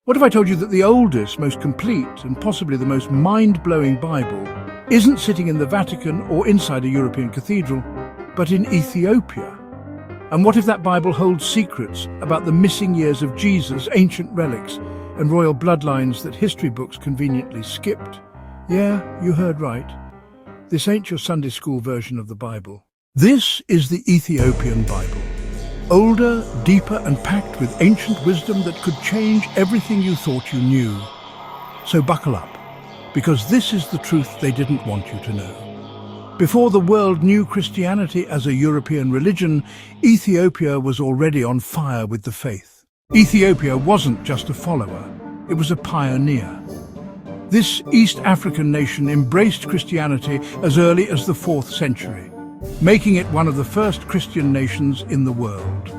What if I told you that the oldest, most complete, and possibly the most mind-blowing Bible isn't sitting in the Vatican or inside a European cathedral, but in Ethiopia? And what if that Bible holds secrets about the missing years of Jesus, ancient relics, and royal bloodlines that history books conveniently skipped? Yeah, you heard right. This ain't your Sunday school version of the Bible. This is the Ethiopian Bible. Older, deeper, and packed with ancient wisdom that could change everything you thought you knew. So buckle up, because this is the truth they didn't want you to know. Before the world knew Christianity as a European religion, Ethiopia was already on fire with the faith. Ethiopia wasn't just a follower, it was a pioneer. This East African nation embraced Christianity as early as the 4th century, making it one of the first Christian nations in the world.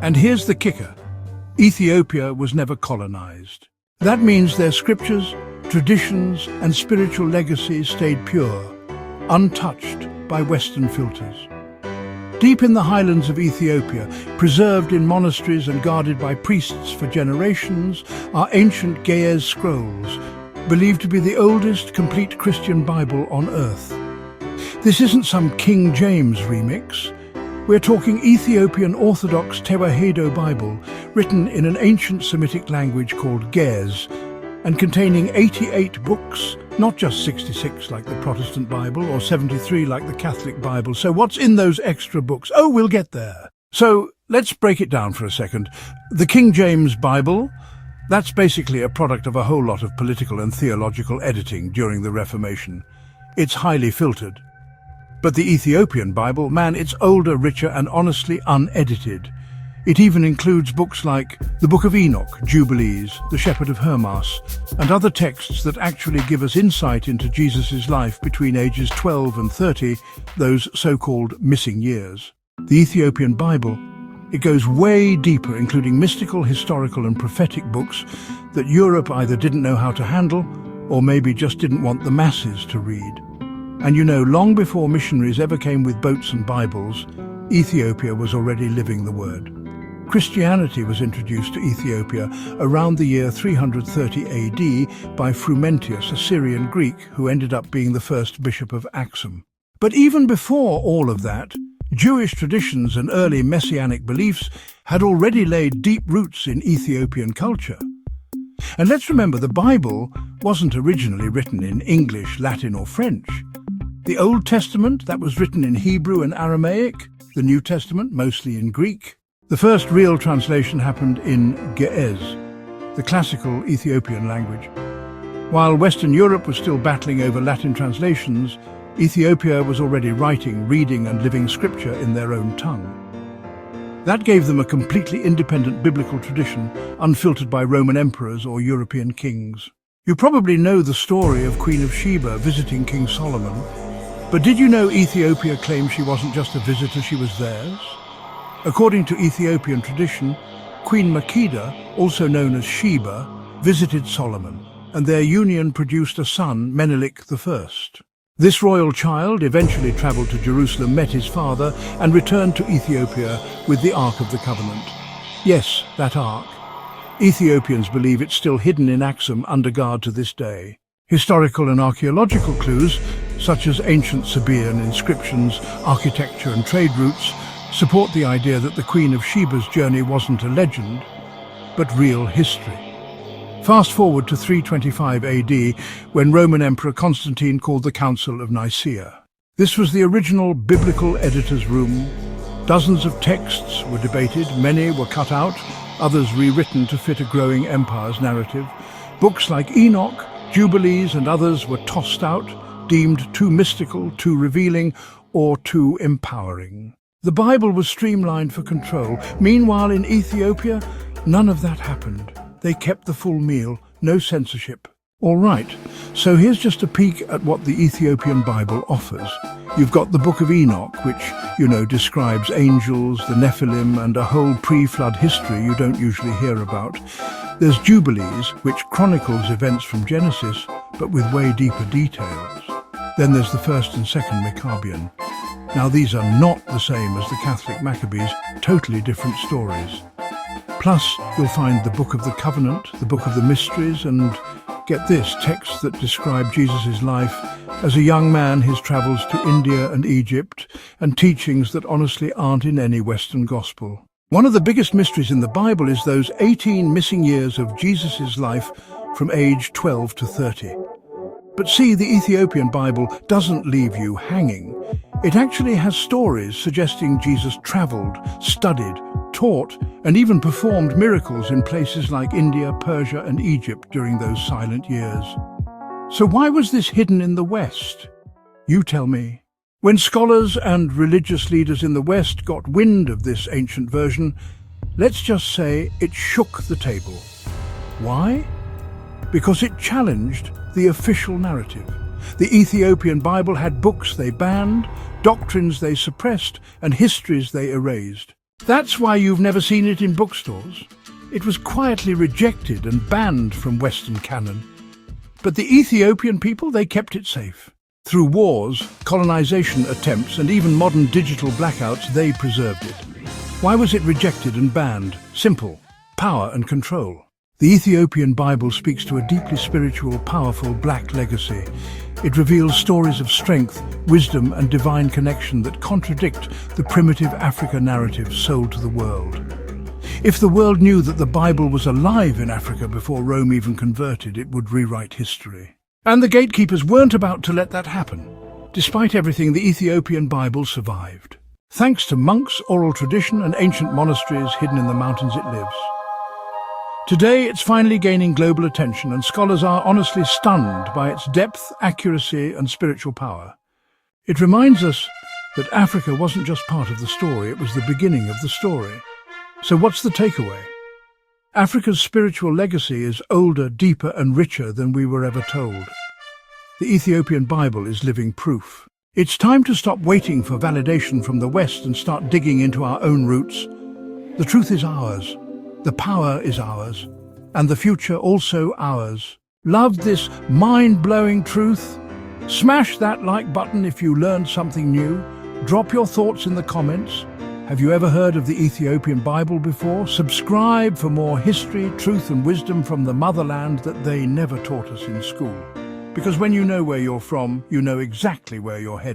And here's the kicker: Ethiopia was never colonized. That means their scriptures, traditions, and spiritual legacies stayed pure, untouched by Western filters. Deep in the highlands of Ethiopia, preserved in monasteries and guarded by priests for generations, are ancient Ge'ez scrolls, believed to be the oldest complete Christian Bible on earth. This isn't some King James remix. We're talking Ethiopian Orthodox Tewahedo Bible, written in an ancient Semitic language called Ge'ez, and containing 88 books, not just 66 like the Protestant Bible or 73 like the Catholic Bible. So what's in those extra books? Oh, we'll get there. So let's break it down for a second. The King James Bible, that's basically a product of a whole lot of political and theological editing during the Reformation. It's highly filtered. But the Ethiopian Bible, man, it's older, richer, and honestly unedited. It even includes books like the Book of Enoch, Jubilees, the Shepherd of Hermas, and other texts that actually give us insight into Jesus' life between ages 12 and 30, those so-called missing years. The Ethiopian Bible, it goes way deeper, including mystical, historical, and prophetic books that Europe either didn't know how to handle or maybe just didn't want the masses to read. And you know, long before missionaries ever came with boats and Bibles, Ethiopia was already living the word. Christianity was introduced to Ethiopia around the year 330 AD by Frumentius, a Syrian Greek who ended up being the first bishop of Axum. But even before all of that, Jewish traditions and early messianic beliefs had already laid deep roots in Ethiopian culture. And let's remember, the Bible wasn't originally written in English, Latin, or French. The Old Testament, that was written in Hebrew and Aramaic, the New Testament mostly in Greek. The first real translation happened in Ge'ez, the classical Ethiopian language. While Western Europe was still battling over Latin translations, Ethiopia was already writing, reading, and living scripture in their own tongue. That gave them a completely independent biblical tradition, unfiltered by Roman emperors or European kings. You probably know the story of Queen of Sheba visiting King Solomon. But did you know Ethiopia claims she wasn't just a visitor, she was theirs? According to Ethiopian tradition, Queen Makeda, also known as Sheba, visited Solomon, and their union produced a son, Menelik I. This royal child eventually travelled to Jerusalem, met his father, and returned to Ethiopia with the Ark of the Covenant. Yes, that Ark. Ethiopians believe it's still hidden in Axum under guard to this day. Historical and archaeological clues, such as ancient Sabaean inscriptions, architecture, and trade routes, support the idea that the Queen of Sheba's journey wasn't a legend, but real history. Fast forward to 325 AD, when Roman Emperor Constantine called the Council of Nicaea. This was the original biblical editor's room. Dozens of texts were debated, many were cut out, others rewritten to fit a growing empire's narrative. Books like Enoch, Jubilees, and others were tossed out, deemed too mystical, too revealing, or too empowering. The Bible was streamlined for control. Meanwhile, in Ethiopia, none of that happened. They kept the full meal, no censorship. All right, so here's just a peek at what the Ethiopian Bible offers. You've got the Book of Enoch, which, describes angels, the Nephilim, and a whole pre-flood history you don't usually hear about. There's Jubilees, which chronicles events from Genesis, but with way deeper details. Then there's the First and Second Maccabean. Now these are not the same as the Catholic Maccabees, totally different stories. Plus, you'll find the Book of the Covenant, the Book of the Mysteries, and, get this, texts that describe Jesus' life as a young man, his travels to India and Egypt, and teachings that honestly aren't in any Western gospel. One of the biggest mysteries in the Bible is those 18 missing years of Jesus' life from age 12 to 30. But see, the Ethiopian Bible doesn't leave you hanging. It actually has stories suggesting Jesus traveled, studied, taught, and even performed miracles in places like India, Persia, and Egypt during those silent years. So why was this hidden in the West? You tell me. When scholars and religious leaders in the West got wind of this ancient version, let's just say it shook the table. Why? Because it challenged the official narrative. The Ethiopian Bible had books they banned, doctrines they suppressed, and histories they erased. That's why you've never seen it in bookstores. It was quietly rejected and banned from Western canon. But the Ethiopian people, they kept it safe. Through wars, colonization attempts, and even modern digital blackouts, they preserved it. Why was it rejected and banned? Simple: power and control. The Ethiopian Bible speaks to a deeply spiritual, powerful black legacy. It reveals stories of strength, wisdom, and divine connection that contradict the primitive Africa narrative sold to the world. If the world knew that the Bible was alive in Africa before Rome even converted, it would rewrite history. And the gatekeepers weren't about to let that happen. Despite everything, the Ethiopian Bible survived. Thanks to monks, oral tradition, and ancient monasteries hidden in the mountains it lives. Today, it's finally gaining global attention, and scholars are honestly stunned by its depth, accuracy, and spiritual power. It reminds us that Africa wasn't just part of the story, it was the beginning of the story. So what's the takeaway? Africa's spiritual legacy is older, deeper, and richer than we were ever told. The Ethiopian Bible is living proof. It's time to stop waiting for validation from the West and start digging into our own roots. The truth is ours. The power is ours, and the future also ours. Love this mind-blowing truth? Smash that like button if you learned something new. Drop your thoughts in the comments. Have you ever heard of the Ethiopian Bible before? Subscribe for more history, truth, and wisdom from the motherland that they never taught us in school. Because when you know where you're from, you know exactly where you're headed.